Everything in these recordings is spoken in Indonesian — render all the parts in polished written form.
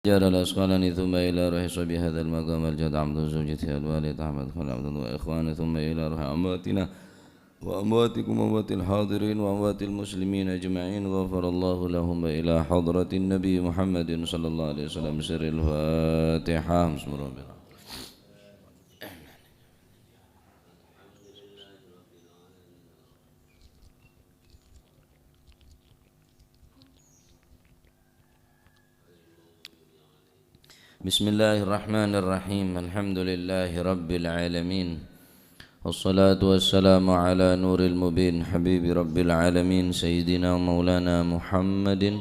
جار الأسقلاني ثم إلى روح صبي هذا المقام الجد عبد زوجته الوالد أحمد خل عبد وإخوانه ثم إلى روح أمواتنا وأمواتكم وأموات الحاضرين وأموات المسلمين أجمعين غفر الله لهم إلى حضرة النبي محمد صلى الله عليه وسلم سر الفاتحة بسم الله الرحمن الرحيم. بسم الله الرحمن الرحيم الحمد لله رب العالمين والصلاة والسلام على نور المبين حبيب رب العالمين سيدنا مولانا محمد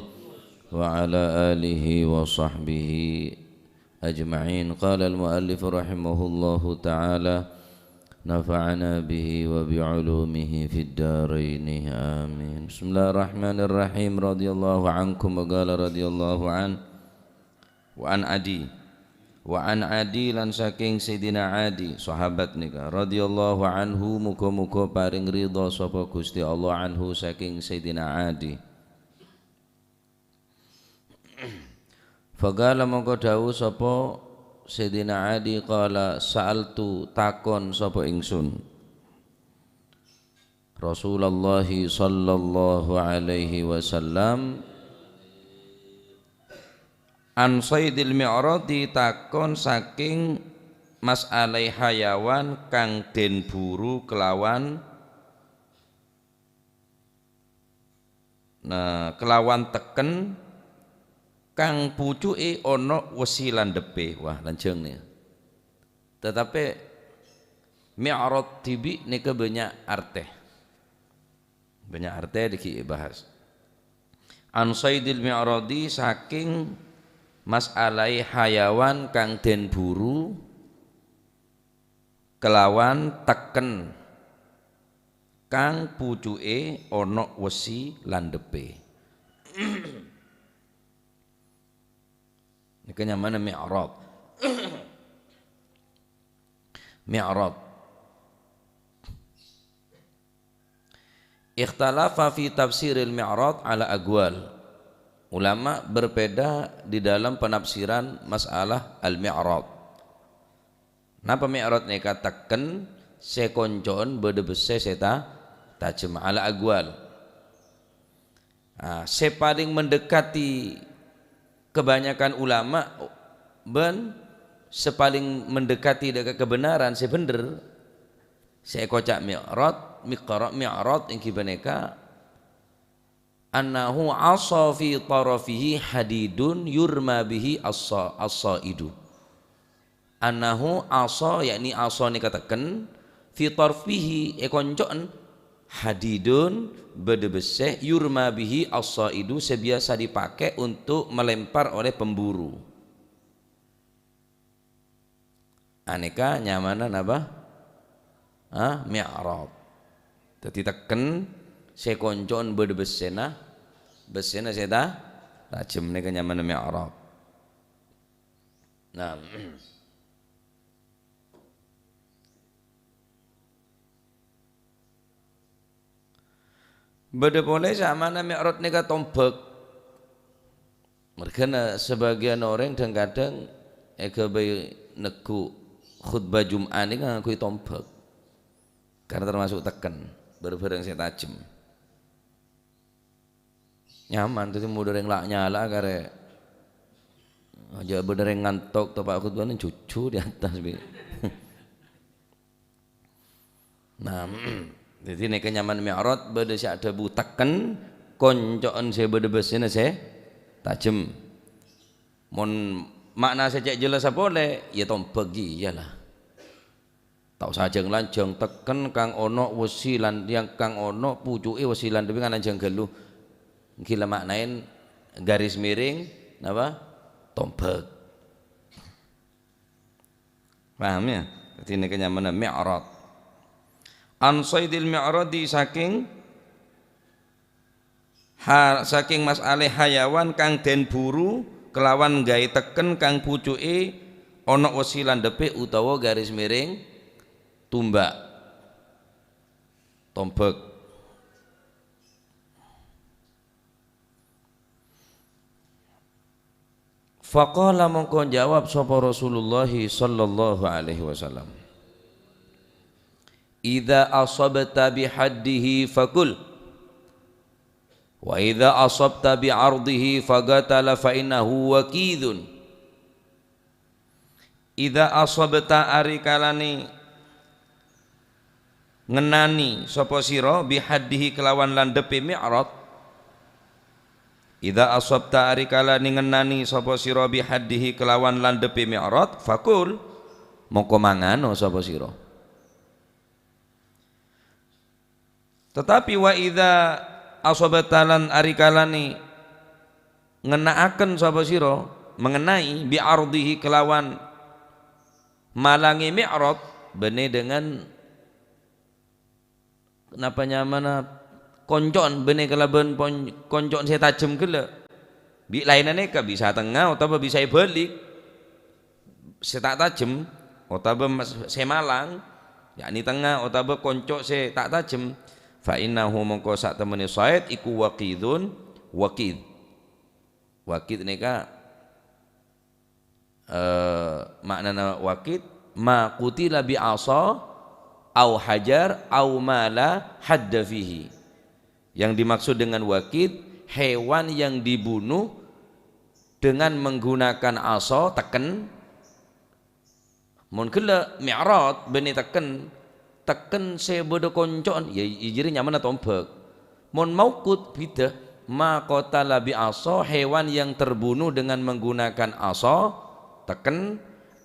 وعلى آله وصحبه أجمعين. قال المؤلف رحمه الله تعالى نفعنا به وبعلومه في الدارين آمين. بسم الله الرحمن الرحيم. رضي الله عنكم وقال رضي الله عنه wa an adi lan saking Sayyidina Adi sahabat nika radhiyallahu anhu muga-muga paring ridha sapa Gusti Allah anhu saking Sayyidina Adi. Faqala mongko dawuh sapa Sayyidina Adi qala sa'altu takon sapa ingsun Rasulullah sallallahu alaihi wasallam an saydil mi'radi takon saking mas'alai hayawan kang den buru kelawan teken kang pucuke ana wesi landhepe. Wah lanjeng nih. Tetapi mi'rad tibi nika banyak arteh. Banyak arteh dibahas. An saydil mi'radi saking mas'alai hayawan kang den buru kelawan teken kang pucuke ana wesi landhepe. Niki nyamane mi'rad. Mi'rad ikhtalafa fi tafsiril mi'rad ala aqwal. Ulama berbeda di dalam penafsiran masalah al-mi'rad. Napa mi'rad nika teken sekoncoon bede bese seta tajem ala agwal. Se paling mendekati kebanyakan ulama ben sepaling mendekati dengan kebenaran sebener se kocak mi'rad mi'rad ing kibaneka annahu asa fi tarafihi hadidun yurma bihi as-saidu. Annahu asa yakni asa ni katakan fi tarfihi koncoan hadidun bede besi yurma bihi as-saidu sebiasa dipakai untuk melempar oleh pemburu. Aneka nyamanan apa? Mi'rad. Dadi teken sekoncoan bede besena seda tajem nika nyaman mi'rad. Nah bede boleh samana mi'rad nika tombek. Mergana sebagian orang kadang egabe negu khutbah Jum'ah nika ngakui tombek. Karena termasuk teken bareng-bareng saya tajem. Nyaman tuh mudah yang lak nyala kare aja bener yang ngantuk topak khutbah cucu di atas bi. Nah jadi nek nyaman mi'rad bade si ada bu teken koncoan saya bade besina saya tajem mon makna saya jelas apa boleh ya tombek iyalah tak saja ngelanjang teken kang ono wesilan yang kang ono pucuke wesilan tapi kan lanjang geluh gila maknain garis miring apa tombek. Paham ya? Jadi ini kenyamanan mi'rad. An saydil mi'radi saking masalah hayawan kang den buru kelawan gawe teken kang pucuke ana wesi landhepe utawa garis miring tumbak tombek. Faqala mongko jawab sapa Rasulullah sallallahu alaihi wasallam, idza asabta bihaddihi fakul wa idza asabta bi'ardihi fagatala fa innahu wakidun. Idza asabta ari kalane ngenani sapa sira bihaddihi kelawan landepe mi'rad. Idza asabta ari kalane ngenani sapa sira bihaddihi kelawan landepe mi'rad fakul mongko mangano sapa sira. Tetapi wa idza asabta lan ari kalane ngenaaken sapa sira mengenai bi'ardihi kelawan malangi mi'rad bene dengan kenapa nyamana koncon bene kelaban koncon saya tajem gele bi lainane ka bisa tengah atau bisa balik saya tak tajem atau saya malang yakni tengah atau koncok saya tak tajem fa innahu mongko sak temene said iku waqidun waqid nika maknana waqid ma qutila bi asa au hajar au mala hadda fihi. Yang dimaksud dengan waqid hewan yang dibunuh dengan menggunakan asa teken mun kele mi'rad beni teken sebodo koncon ya ijiri nyaman tombak mun mauqut bidah ma qatala bi asa hewan yang terbunuh dengan menggunakan asa teken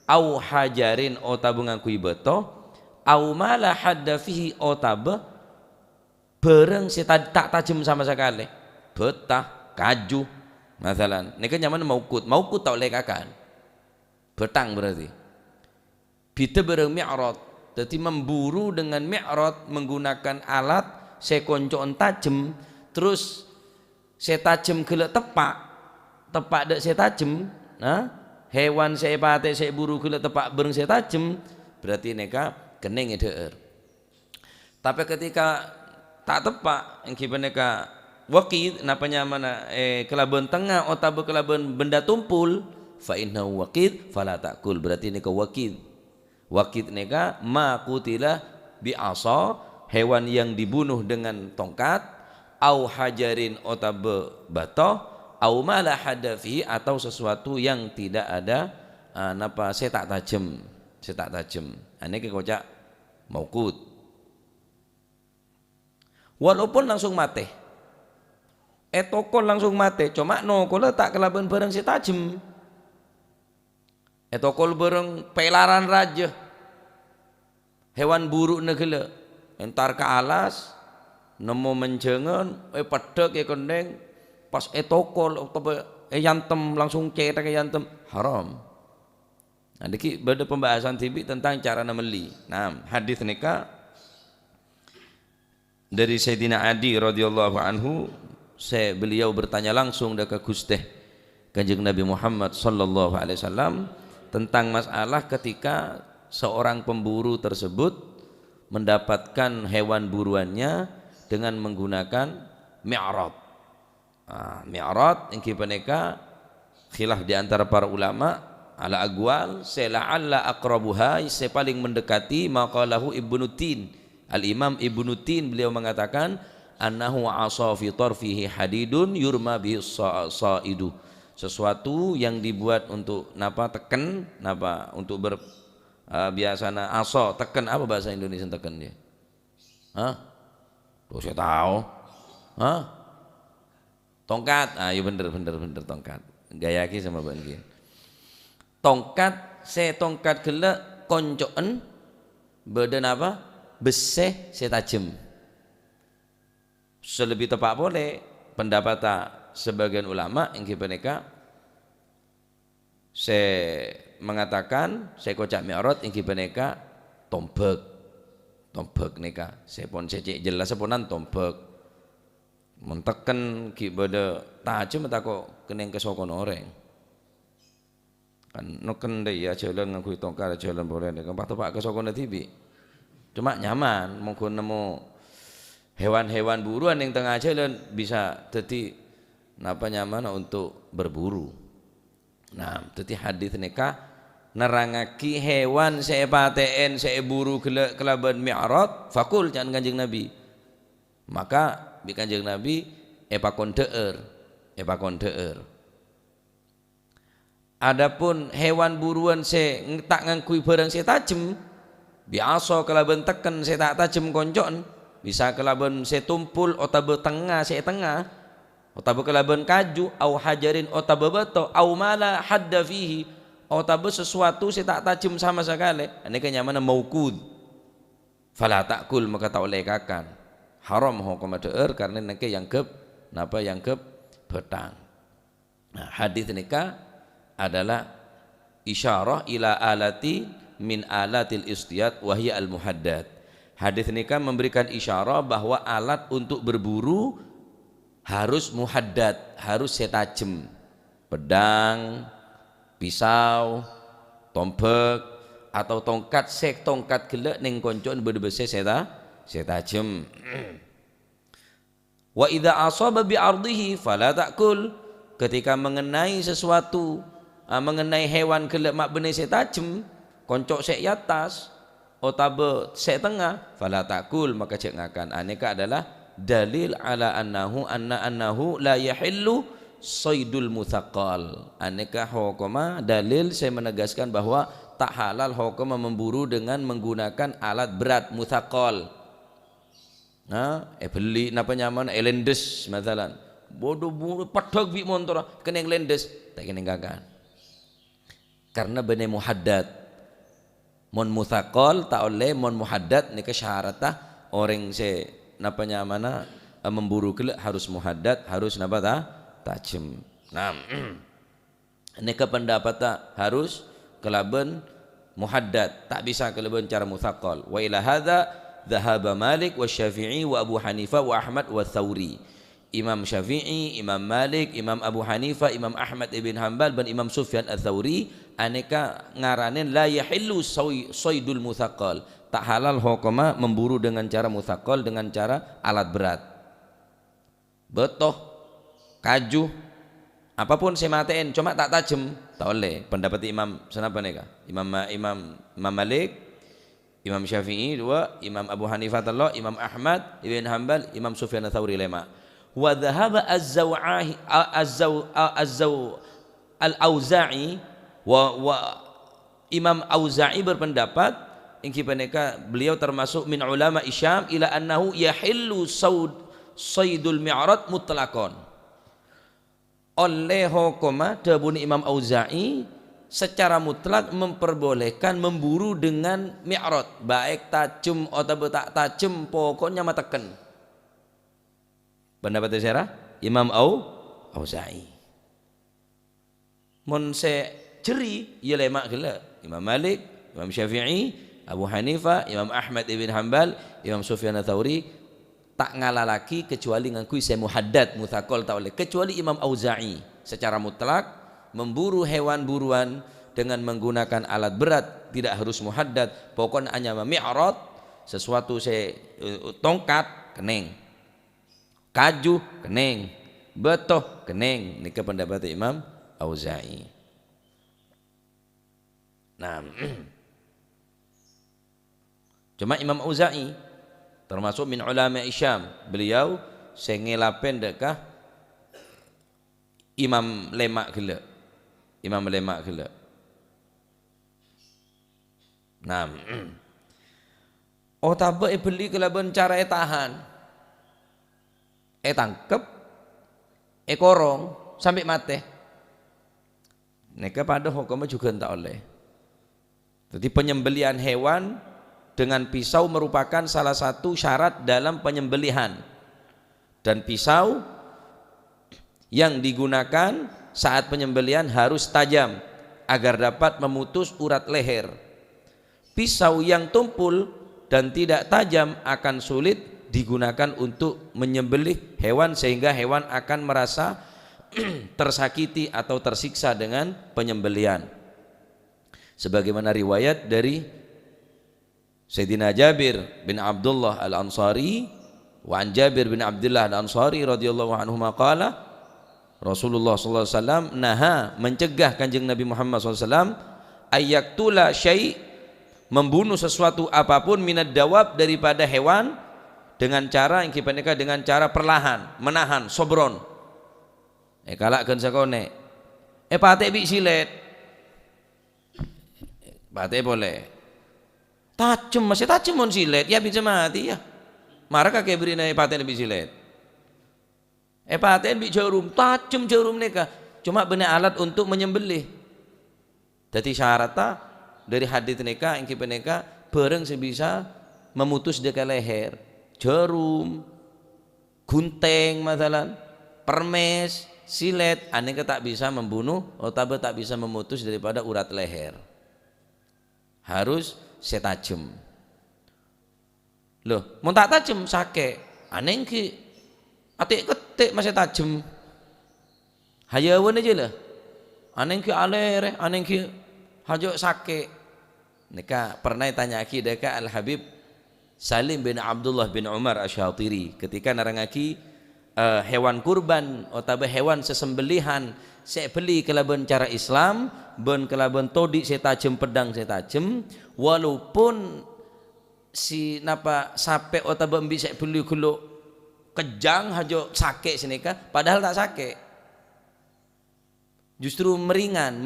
au hajarin otabe ngangkui beto au mala hadda fihi otabe bareng tak tajam sama sekali betah kaju masalan ini kan nyaman maukut tak oleh kakan betang berarti bida bareng mi'rad jadi memburu dengan mi'rad menggunakan alat sekoncoan tajam terus setajam gelek tepak dek setajam hewan saya pate saya buru gula tepak bereng saya tajem berarti neka kening eder. Tapi ketika tak tepak engki neka waqid napanya mana kelaban tengah atau kelaban benda tumpul fa innahu waqid fala takul berarti neka waqid neka ma qutila bi asa hewan yang dibunuh dengan tongkat au hajarin atau batoh au mala hadafi atau sesuatu yang tidak ada setak tajam ini kekocak maukut walaupun langsung mate etokol langsung mate cuma no kalau tak kelaban bareng si tajem etokol bareng pelaran raja hewan buruk negela entar ke alas nemu menjengan pedek ya kendeng pas etokol atau yantem langsung cetak yantem haram. Nah, diki pada pembahasan tibi tentang cara nameli. Nah, hadis nikah dari Sayyidina Adi radhiyallahu anhu, beliau bertanya langsung ke Gusteh Kanjeng Nabi Muhammad sallallahu alaihi wasallam tentang masalah ketika seorang pemburu tersebut mendapatkan hewan buruannya dengan menggunakan mi'rad. Mi'rad ingki paneka khilaf di antara para ulama ala aqwal la'alla aqrabuha paling mendekati maqalahu Ibnu Tin. Al-Imam Ibnu Tin beliau mengatakan annahu asa fi tarfihi hadidun yurma bihi saidu sesuatu yang dibuat untuk teken untuk biasana asa teken apa bahasa Indonesia teken dia tuh saya tahu tongkat iya bener tongkat gaya ki sama bangi tongkat tongkat gelek koncoen badan beseh tajem selebih tepat boleh pendapat sebagian ulama yang mereka mengatakan kocak mi'rad yang mereka tombek neka pon cek jelas seponan tombek menteken ki bada tajem tako keneng kesokon orang kan noken deh ya jalan ngakui tongkat jalan boleh kan pak kesokon tibi cuma nyaman mungkin nemu hewan-hewan buruan yang tengah jalan bisa jadi nyaman untuk berburu Nah, dadi hadis nika nerangaki hewan saya paten saya buru kelaban mi'rad fakul can Kanjeng Nabi. Maka bi Kanjeng Nabi epakon deueur. Adapun hewan buruan saya tak ngangkui barang saya tajem biasa kelaban teken saya tak tajem koncon bisa kelaban saya tumpul otabe tengah saya tengah otabe kelaban kaju au hajarin otabe bato au mala hadda fihi otabe sesuatu saya tak tajem sama sekali ini kenyamanan maukud fala takul maka tak oleh kakan haram hukum deur karena nake yang ke napa yang ke betang. Nah hadis nikah adalah isyarah ila alati min alatil istiyad wahya al muhaddad. Hadis ini kan memberikan isyarah bahwa alat untuk berburu harus muhaddad, harus setajem. Pedang, pisau, tombak atau tongkat tongkat gelek ning koncon berbese setajem. Wa idza asaba bi ardihi fala ta'kul. Ketika mengenai sesuatu mengenai hewan gelek mak benih se tajem koncok sek atas otabe sek tengah fala takul maka cek ngakan aneka adalah dalil ala annahu la yahillu saydul mutsaqqal aneka hukuma dalil saya menegaskan bahwa tak halal hukuma memburu dengan menggunakan alat berat mutsaqqal. Beli napa nyaman elendes misalan bodoh padhog bi montor keneng lendes tak keneng ngakan karena bene muhaddad mon mutsaqqal tak oleh mon muhaddad ni kesyaratah orang se napa nyamana memburu gelek harus muhaddad harus napa ta tajem. Nah ini pendapat harus kelaben muhaddad tak bisa kelaben cara mutsaqqal wa ila hadza dhahaba Malik wa Syafi'i wa Abu Hanifah wa Ahmad wa Tsauri. Imam Syafi'i, Imam Malik, Imam Abu Hanifah, Imam Ahmad ibn Hanbal dan Imam Sufyan al-Thawri aneka ngaranin la yahillu saydul mutsaqqal tak halal hukuma memburu dengan cara mutsaqqal dengan cara alat berat betoh kaju apapun sematen cuma tak tajem tak oleh pendapat Imam senapa neka Imam Malik, Imam Syafi'i dua, Imam Abu Hanifah telok, Imam Ahmad ibn Hanbal, Imam Sufyan al-Thawri lema. Wa dhahaba al-Auza'i wa Imam Auza'i berpendapat ingki peneka beliau termasuk min ulama Isyam ila annahu yahillu saydul mi'rad mutlaqan. Oleh hukuma dabun Imam Auza'i secara mutlak memperbolehkan memburu dengan mi'rad baik tajem atau tak tajem pokoknya mateken. Pendapat saya Imam Auza'i mun se jeri ya lemak gila Imam Malik, Imam Syafi'i, Abu Hanifah, Imam Ahmad ibn Hanbal, Imam Sufyan al-Thawri tak ngalalaki kecuali ngakui saya muhaddad mutsaqqal tak oleh kecuali Imam Auza'i secara mutlak memburu hewan buruan dengan menggunakan alat berat tidak harus muhaddad pokoknya hanya mi'rad sesuatu saya tongkat keneng kaju keneng betoh keneng ini pendapat Imam Auza'i. Nah cuma Imam Auza'i termasuk min ulama Isyam beliau sengelapen dekah Imam lemak gila nah tabe beli kelaban cara tahan tangkep korong sampai mati neka pada hukumnya juga tak oleh. Jadi penyembelihan hewan dengan pisau merupakan salah satu syarat dalam penyembelihan dan pisau yang digunakan saat penyembelihan harus tajam agar dapat memutus urat leher. Pisau yang tumpul dan tidak tajam akan sulit digunakan untuk menyembelih hewan sehingga hewan akan merasa tersakiti atau tersiksa dengan penyembelihan. Sebagaimana riwayat dari Sayyidina Jabir bin Abdullah al-Ansari wa an Jabir bin Abdullah al-Ansari radhiyallahu anhu qala Rasulullah SAW naha, mencegah kanjeng Nabi Muhammad SAW ayaktula syai', membunuh sesuatu apapun minad dawab, daripada hewan, dengan cara yang kipanika, dengan cara perlahan, menahan, sobron. Kalakkan sakone pate bi silet, pate boleh tajam, masih tajam mon silet ya bisa mati ya, marah kakek beri naik pate bi silet, pate bi jarum, tajam jarum neka, cuma benar alat untuk menyembelih. Jadi syaratnya dari hadits neka yang kipanika bareng sebisa memutus deka leher, jarum, gunting masalah, permes, silet, aneka tak bisa membunuh atau tak bisa memutus daripada urat leher, harus setajem. Loh, mau tak tajem sake, aneh ki atik ketik masih tajem, hayawan aja lah, aneh ki alere, aneh ki hajo sake. Neka pernah tanya ki deka Al Habib Salim bin Abdullah bin Umar Asy-Syatiri ketika narangaki hewan kurban atau hewan sesembelihan saya beli kelaban cara Islam, ben kelaban todi saya tajem, pedang saya tajem, walaupun si napa sape atau bambi saya beli kulo kejang hajo sake sineka, padahal tak sake, justru meringan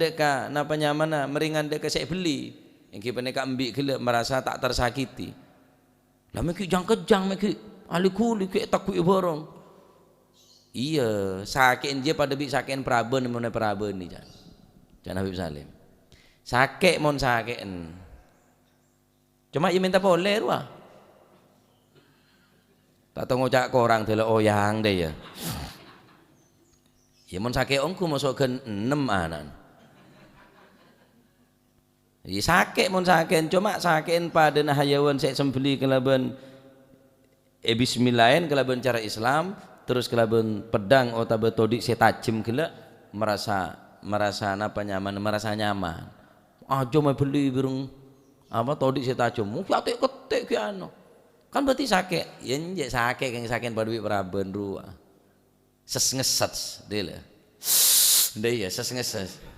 deka napa nyamana, meringan deka saya beli yang kita neka ambil gila merasa tak tersakiti. Lah meki jang kejang meki alikuli kayak takut borong. Iya, sakit dia pada bi sakit praben mon praben ni jangan Habib Salim. Sakit mon sakit. Cuma ia minta boleh wah. Tak tahu ngocak korang dele oyang deh ya. Ya mon sakit ongku masuk ke 6 anan. Ya sakit mon sakit, cuma sakit pada hayawan saya sembeli kelaban bismillahin kelaban cara Islam, terus kelaban pedang atau betodik saya tajem gila merasa apa nyaman, merasa nyaman. Aja mau beli birung apa todik saya tajem, ketik ketik ki anu. Kan berarti sakit, ya njek sakit kang sakit pada praben ruah. Ses ngeset dele. Deh ya ses ngeset.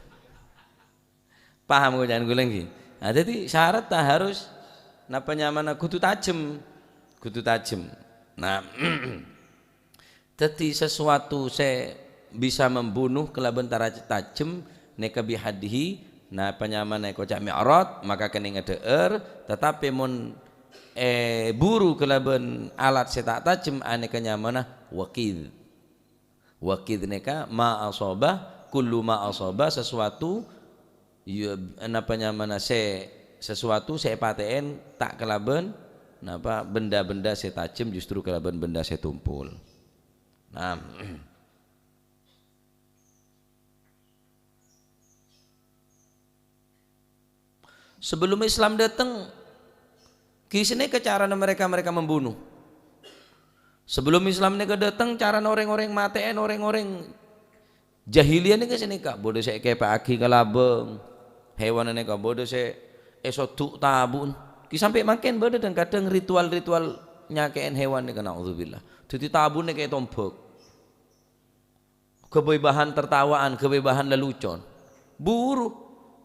Paham kok jangan gue lagi. Nah, jadi syarat tak harus napa nyamana kudu tajem. Nah, jadi sesuatu saya bisa membunuh kelaban tara tajem neka bihadihi, nah penyamana kocak mi'rad maka kena ngedeer, tetapi mun buru kelaban alat saya tak tajem aneka nyamana wakid neka ma asobah kullu ma asobah, sesuatu ya napa nyamana sesuatu saya paten tak kelaban napa benda-benda saya tajem, justru kelaban benda saya tumpul. Nah, sebelum Islam datang kisahnya ke cara mereka membunuh. Sebelum Islam ini datang cara orang-orang mateen, orang-orang jahiliyah ini kesini kak bodoh saya kayak aki kalabeng hewan ini kak bodoh saya esoduk tabun sampai makin bodoh, dan kadang ritual nyakein hewan ini kena na'udzubillah, jadi tabun ini kayak tombok, kebebahan tertawaan, kebebahan lelucon, buru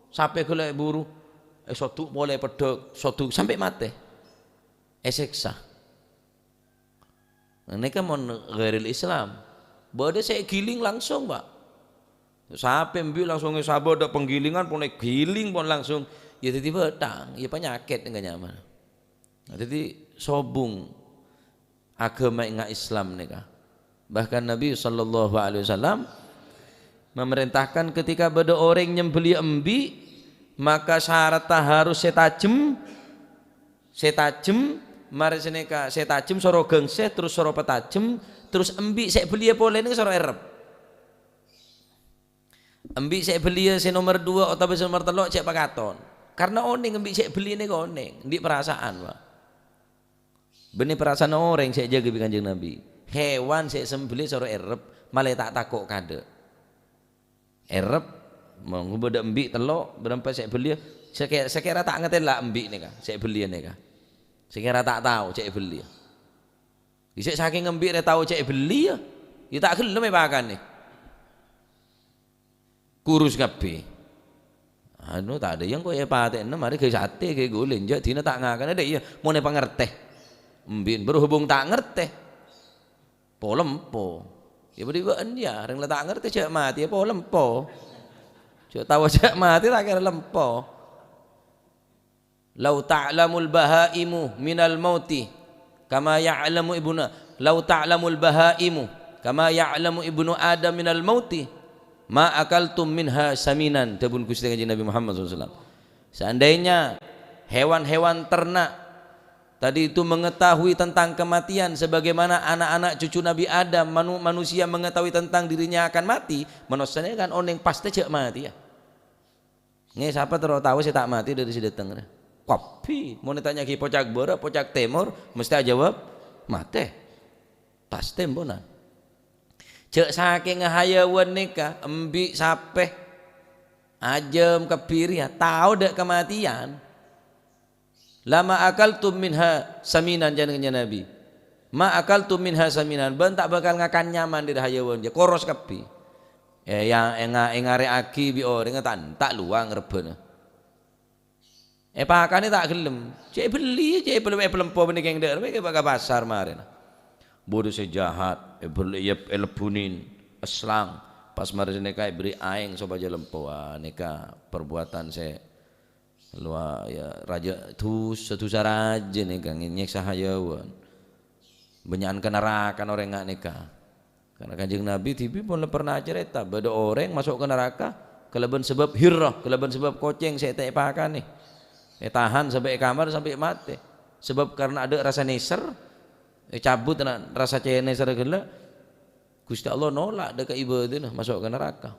sampai kelek buru esoduk boleh pedok soduk sampai mati eseksa. Ini kan mon ghairil Islam bodoh saya giling langsung pak, sampai ambil langsung sabar ada penggilingan pun giling pun langsung ya jadi betang ya penyakit enggak nyaman. Nah, jadi sobung agama enggak Islam nih. Bahkan Nabi SAW memerintahkan ketika ada orang nyembeli embi maka syaratnya harus setajem mari seneka setajem soro gengse terus soro petajem terus embi saya beli boleh ini soro erep. Embi saya beli si nomor 2 atau nomor 3 cek pakaton. Karena oning embi saya beli ini oning, di perasaan pak. Benih perasaan orang saya jaga bi Kanjeng Nabi. Hewan saya sembeli soro erep, malah tak takut kade. Erep mau ngubah embi telok berapa saya beli? Saya kira tak ngerti lah embi nih kak. Saya beli nih kak. Saya kira tak tahu saya beli. Saya saking embi nih tahu saya beli ya. Ya tak gelem makan nih. kurus kabeh. Anu tak ada yang kok ya paten mari ge sate ge goleng jak dina tak ngakan ada iya mone pangerteh. Mbin berhubung tak ngerteh. Po lempo. Ya beribaen ya reng tak ngerteh jak mati ya po lempo. Jak tahu jak mati tak kira lempo. Lau ta'lamul bahaimu minal mauti kama ya'lamu ibnu lau ta'lamul bahaimu kama ya'lamu ibnu adam minal mauti ma akaltum minha saminan tabun Gusti Kanjeng Nabi Muhammad SAW. Seandainya hewan-hewan ternak tadi itu mengetahui tentang kematian sebagaimana anak-anak cucu Nabi Adam manusia mengetahui tentang dirinya akan mati, manusia kan oneng pasti cek mati ya. Nge siapa terus tahu saya tak mati dari sini datang. Kopi mau ditanya ki pocak bora pocak timur mesti jawab mati pasti mbona cek saking hayawan nikah embi sapeh ajem kebiri ya tahu dek kematian lama akaltum minha saminan jangannya Nabi ma akaltum minha saminan ben tak bakal ngakan nyaman di hayawan je koros kepi yang engare aki bi orang tak luang rebena pakane tak gelem cek beli cek belum po benih yang der mereka pakai pasar kemarin bodoh sejahat beli lebunin eslang pas kemarin neka beri aing soba aja lempo neka perbuatan saya luar ya raja tu satu raja neka nyek sahayawan benyakan neraka orang nggak neka karena Kanjeng Nabi TV pun pernah cerita beda orang masuk ke neraka kelebihan sebab hirrah kelebihan sebab koceng saya tak pakai nih tahan sampai kamar sampai mati sebab karena ada rasa neser cabut rasa caya neser gila Gusti Allah nolak dekat ibadah masuk ke neraka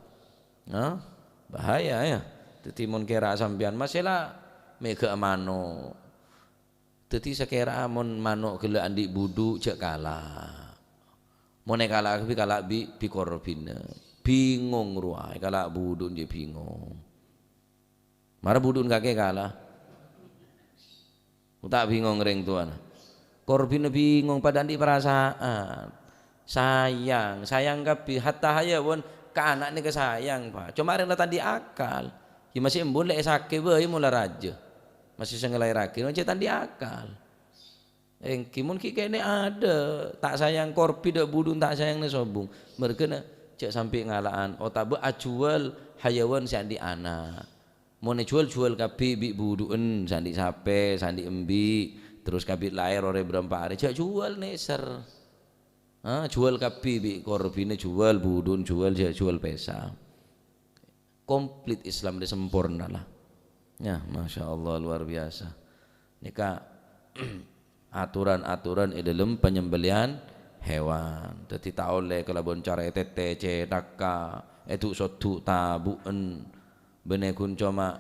bahaya ya tetimun kira sampean masalah mega mano teti sekira mon mano gila andi budu cek kalah mon kalah bi korbina bingung ruai kalah budu dia bingung marah budun kakek kalah tak bingung ring tuan korbina bingung pada di perasaan sayang kapi hatta hayawan ke anak ni kesayang pak cuma ring tadi akal ya masih embun lek sakit bae mula raja masih sengelai rakin macam tadi akal kimun ki kene ada tak sayang korbi dak budun tak sayang ni sobung merkena cek sampai ngalaan otak be acual hayawan sandi anak mau jual kapi bi buduen sandi sape sandi embi terus kabit lahir ore berapa hari cak jual neser jual kapi bi korbine jual budun jual pesa komplit Islam dia sempurna lah ya Masya Allah luar biasa nikah aturan-aturan dalam penyembelian hewan jadi tak oleh kalau boncar tete cedaka itu sotu tabuen bener kun cuma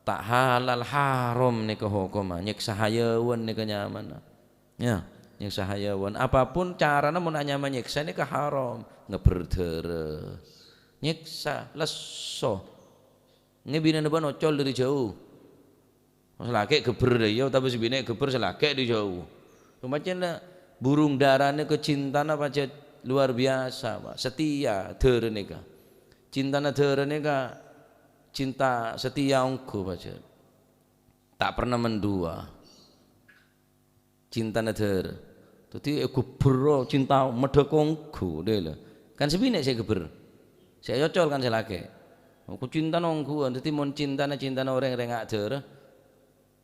tak halal haram ni ke hukum nyiksa hayawan ni ke nyaman ya nyiksa hayawan apapun caranya mau nyaman nyiksa ni ke haram ngeberdere nyiksa leso ngebina neban ocol dari jauh selake geber dia tapi sebine geber selake di jauh macam burung darahnya kecintaan apa aja luar biasa Pak setia dere nika cintana dere nika cinta setia engkau baca tak pernah mendua cinta nader jadi aku bero cinta medekongku deh kan sebinek saya geber saya cocol kan saya laki aku cinta nongku jadi mon cinta orang yang ada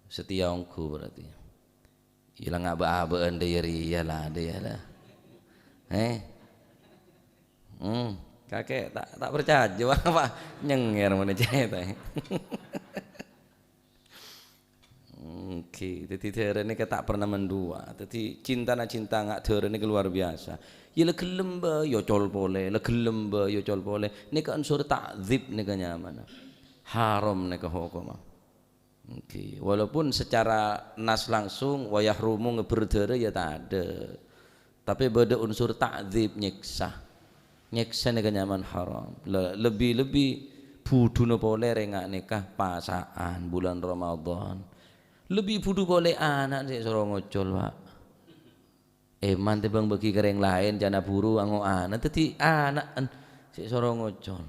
setia engkau berarti hilang aba-abaan dari lah dia lah kakek tak percaya apa nyenger mana cerita oke jadi terus ini tak pernah mendua jadi cinta nggak terus ini luar biasa ya legelem ba yo col pole legelem ba yo col pole ini kan unsur takdzib ini kan nyaman haram ini ke hukum oke walaupun secara nas langsung wayah rumu ngeberdere ya tak ada tapi beda unsur takdzib nyiksa nyeksa nih nyaman haram lebih budu no boleh rengak nikah pasaan bulan Ramadan lebih budu boleh anak sih sorong ngocol pak eman tebang bagi kereng lain jana buru ango anak teti anak sih sorong ngocol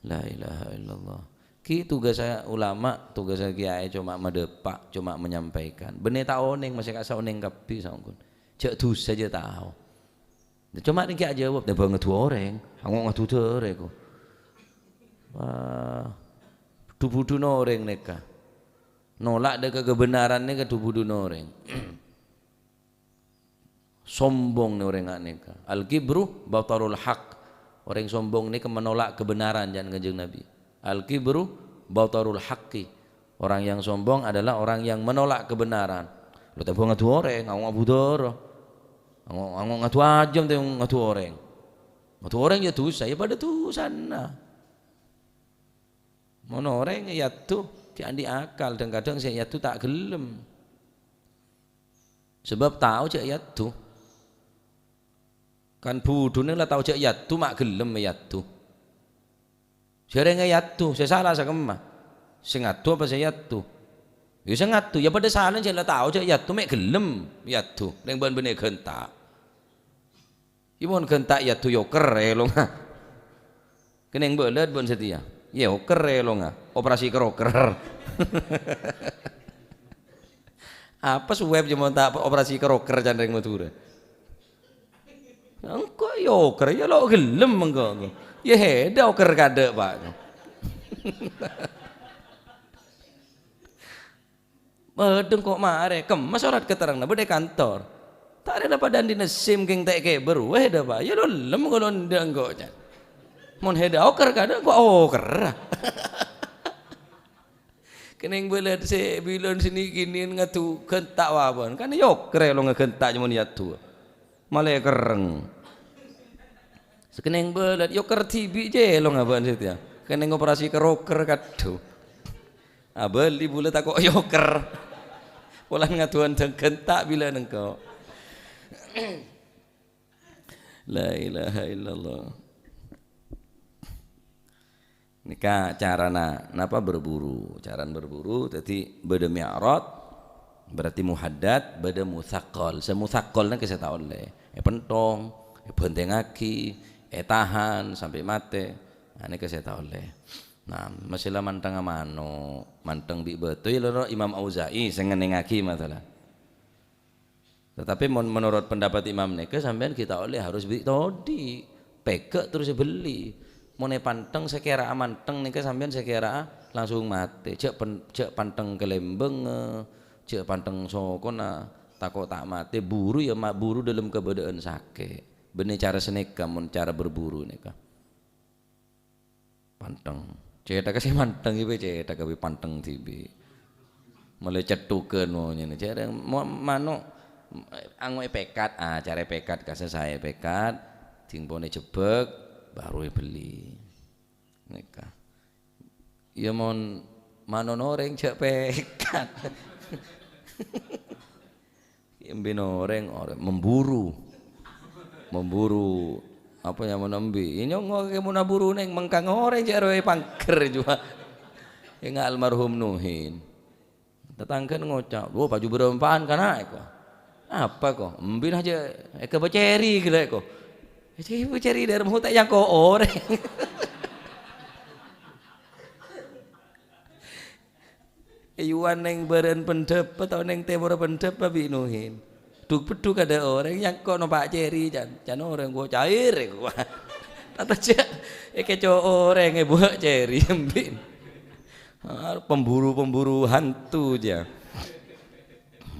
La ilaha illallah. Ki tugas saya ulama, tugas saya kiai cuma medepak, cuma menyampaikan. Bener tak oneng masih kasa oneng kapi sangkun. Cek dus saja tahu. Cuma ni kiai jawab, dia banget dua orang, angok ngatu tere ko. Wah, tubuh orang neka. Nolak deka kebenaran neka tubuh orang. Sombong ni orang neka. Al kibru batarul haq. Orang sombong ni menolak kebenaran jangan kanjeng Nabi. Al-kibru batarul haqqi. Orang yang sombong adalah orang yang menolak kebenaran. Lu tak ngatu orang, ngau ngabudor. Ngau ngatu ajam teh ngatu orang. Ngatu orang ya dosa, ya pada tu sana. Mono orang ya tu tiandi akal dan kadang saya tu tak gelem. Sebab tahu cak ya tu. Kan budune lah tahu cak ya tu mak gelem ya tu. Saya ngayatu, saya salah saya kemah. Saya ngatu apa saya yatu? Ya saya ngatu, ya pada salah saya lah tahu saya yatu mek gelem yatu. Yang bener gentak. Ibu gentak yatu yoker lo ngah. Keneng belet bon setia. Ya yoker lo ngah. Operasi keroker. Apa suweb cuma tak operasi keroker candeng matura. Engkau yoker ya lo gelem engkau. Ya heda oker kada pak. Bedeng kok mare kemas orat keterang na bede kantor. Tak ada dapat dan dinesim keng tak ke beru heda pak. Ya lo lem kalau ndang kok jan. Mon heda oker kada kok oker. Keneng belet se bilon sini kini ngatu gentak wabon. Kan yoker lo ngegentak cuma niatu. Malah kereng. Sekeneng belat, yo kertibi je lo ngaban situ ya. Keneng operasi keroker kado. Abel di bulat aku yoker. Polan ngatuan gentak bila nengko. La ilaha illallah. Nika carana napa berburu, caran berburu tadi beda mi'rad berarti muhaddad, beda musaqqal. Semusaqqalna kita tahu le. Pentong, bentengaki, tahan sampai mati. Nah, ini saya tahu le. Nah, masalah mantang amano, mantang bi betul loro Imam Auza'i saya ngenengaki masalah. Tetapi menurut pendapat Imam neke sampean kita oleh harus beli todi, peke terus beli. Mau panteng sekira manteng neke sampean sekira langsung mati. Cek panteng kelembeng, cek panteng sokona takut tak mati. Buru ya mak buru dalam keberadaan sakit. Benih cara seneka, mun cara berburu neka. Panteng, cetak kasih manteng ibu cetak kasih panteng tibi. Mulai cetukan maunya nih. Cara mano angoi pekat, cara pekat kasih saya pekat, timbone jebek, baru beli. Neka. Ya mon mano noreng cek pekat. Yang orang memburu apa yang menembi ini ngok ke munaburu neng mengkang orang jaroe pangker juga ingat almarhum Nuhin tetangga ngocak oh baju berempaan kana eko apa kok mbin aja eka baceri gila eko jadi baceri dari muta yang kok orang Iwan neng beren pendep atau neng temur pendep babi Nuhin duk ada orang yang kok nompak ceri jan orang gua cair gua tata cek keco orang buat ceri mbin pemburu hantu aja.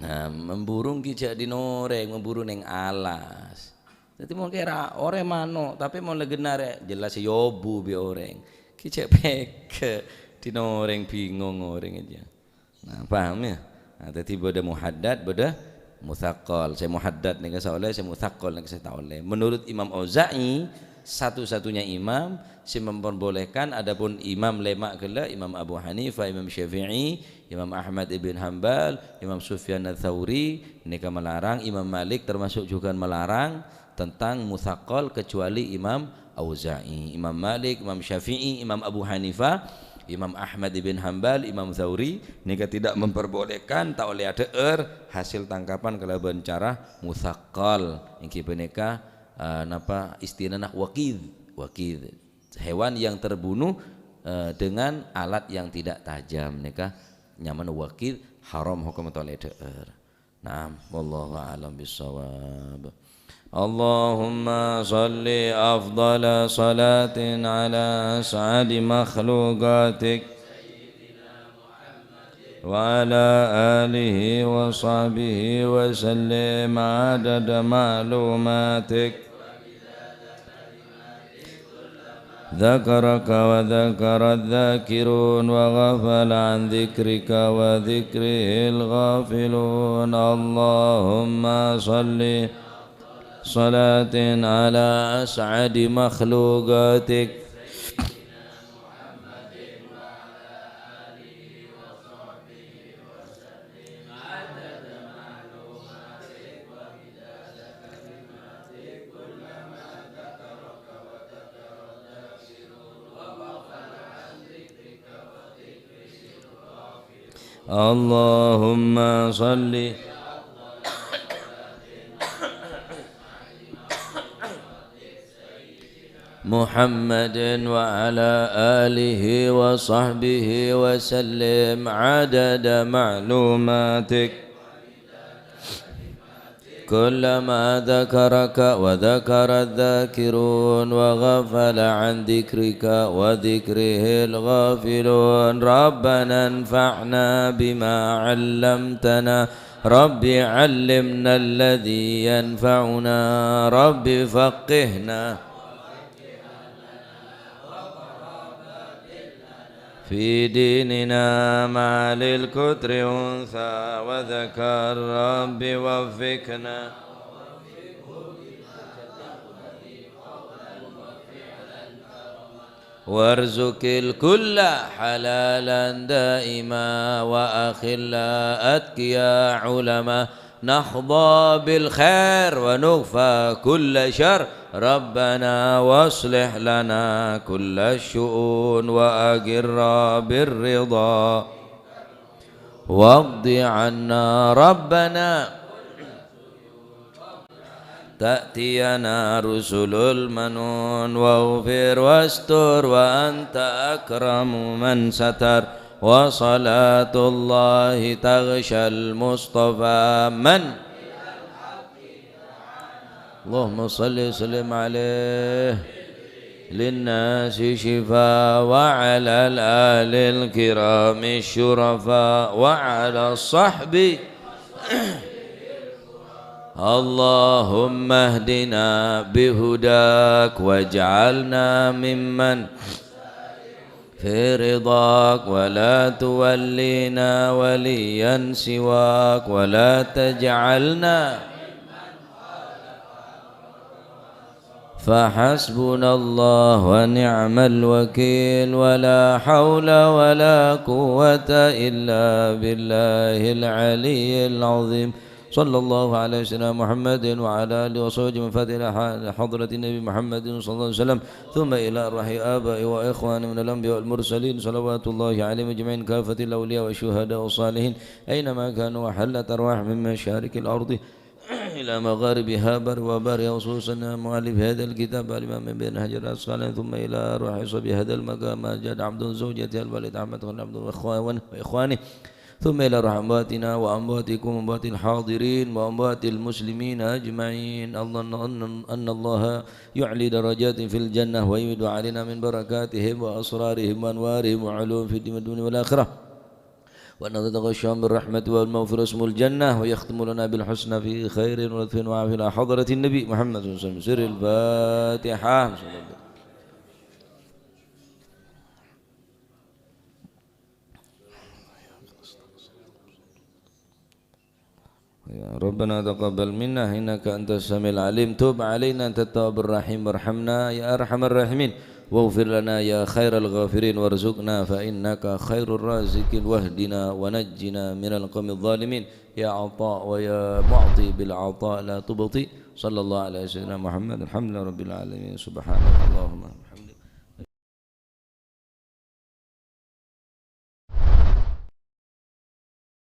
Nah memburu kijak di noreng memburu neng alas jadi mau kira orang mano tapi mau legenar jelas yobu bi orang kijak peke di noreng bingung orang aja. Nah paham ya. Nah tadi beda muhaddad beda musaqqal. Saya muhaddad nih saya oleh, saya musaqqal nih saya tak oleh. Menurut Imam Auza'i satu-satunya imam yang memperbolehkan. Adapun imam lemak gela Imam Abu Hanifah, Imam Syafi'i, Imam Ahmad ibn Hanbal, Imam Sufyan ats-Tsauri mereka melarang. Imam Malik termasuk juga melarang tentang musaqqal kecuali Imam Auza'i. Imam Malik, Imam Syafi'i, Imam Abu Hanifah, Imam Ahmad ibn Hanbal, Imam Tsauri nika tidak memperbolehkan tak oleh ada hasil tangkapan kelaban cara musaqqal ingki beneka napa istilahna waqid hewan yang terbunuh dengan alat yang tidak tajam nikah nyaman wakil haram hukum toleder. Naam wallahu a'lam bissawab. Allahumma salli afdala salatin ala as'adi makhluqatik وعلى آله وصحبه وسلم عدد معلوماتك ذكرك وذكر الذاكرون وغفل عن ذكرك وذكره الغافلون اللهم صل صلاة على أسعد مخلوقاتك اللهم صل محمد وعلى آله وصحبه وسلم عدد معلوماتك كلما ذكرك وذكر الذاكرون وغفل عن ذكرك وذكره الغافلون ربنا انفعنا بما علمتنا رب علمنا الذي ينفعنا رب فقهنا في ديننا مع للكتر أنثى وذكر رب وفقنا وارزق الكل حلالا دائما وأخلا أتقيا علما نحظى بالخير ونغفى كل شر ربنا واصلح لنا كل الشؤون وأقر بالرضا واقض عنا ربنا تأتينا رسل المنون واغفر واستر وأنت أكرم من ستر وصلاة الله تغشى المصطفى من اللهم صل وسلم عليه للناس شفاء وعلى الآل الكرام الشرفاء وعلى الصحب اللهم اهدنا بهداك واجعلنا ممن في رضاك ولا تولينا وليا سواك ولا تجعلنا فحسبنا الله ونعم الوكيل ولا حول ولا قوة إلا بالله العلي العظيم صلى الله على سيدنا محمد وعلى آله وصحبه من فاتح حضرة النبي محمد صلى الله عليه وسلم ثم إلى أرواح آبائي وإخواني من الأنبياء والمرسلين صلوات الله عليهم أجمعين كافة الأولياء والشهداء والصالحين أينما كانوا وحلت أرواح من مشارق الأرض إلى مغاربها بر وبر خصوصا مؤلف هذا الكتاب الإمام بن حجر العسقلاني ثم إلى أرواح صبي هذا المقام جاد عبد زوجته الوالد أحمد بن عبد وإخوانه ثم إلى أرواح أمواتنا وأمواتكم وأموات الحاضرين وأموات المسلمين أجمعين أن الله يعلي درجات في الجنة ويمد علينا من بركاتهم وأسرارهم وأنوارهم وعلوم في الدنيا والآخرة وأن نتغشاهم بالرحمة والمغفرة اسم الجنة ويختم لنا بالحسنى في خير ولطف وعافية إلى حضرة النبي محمد صلى الله عليه وسلم سر الفاتحة. يا ربنا تقبل منا إنك أنت السميع العليم تب علينا أنت التواب الرحيم وارحمنا يا أرحم الراحمين واغفر لنا يا خير الغافرين وارزقنا فإنك خير الرازقين واهدنا ونجنا من القوم الظالمين يا عطاء ويا معطي بالعطاء لا تبطي صلى الله على سيدنا محمد الحمد لله رب العالمين سبحانك اللهم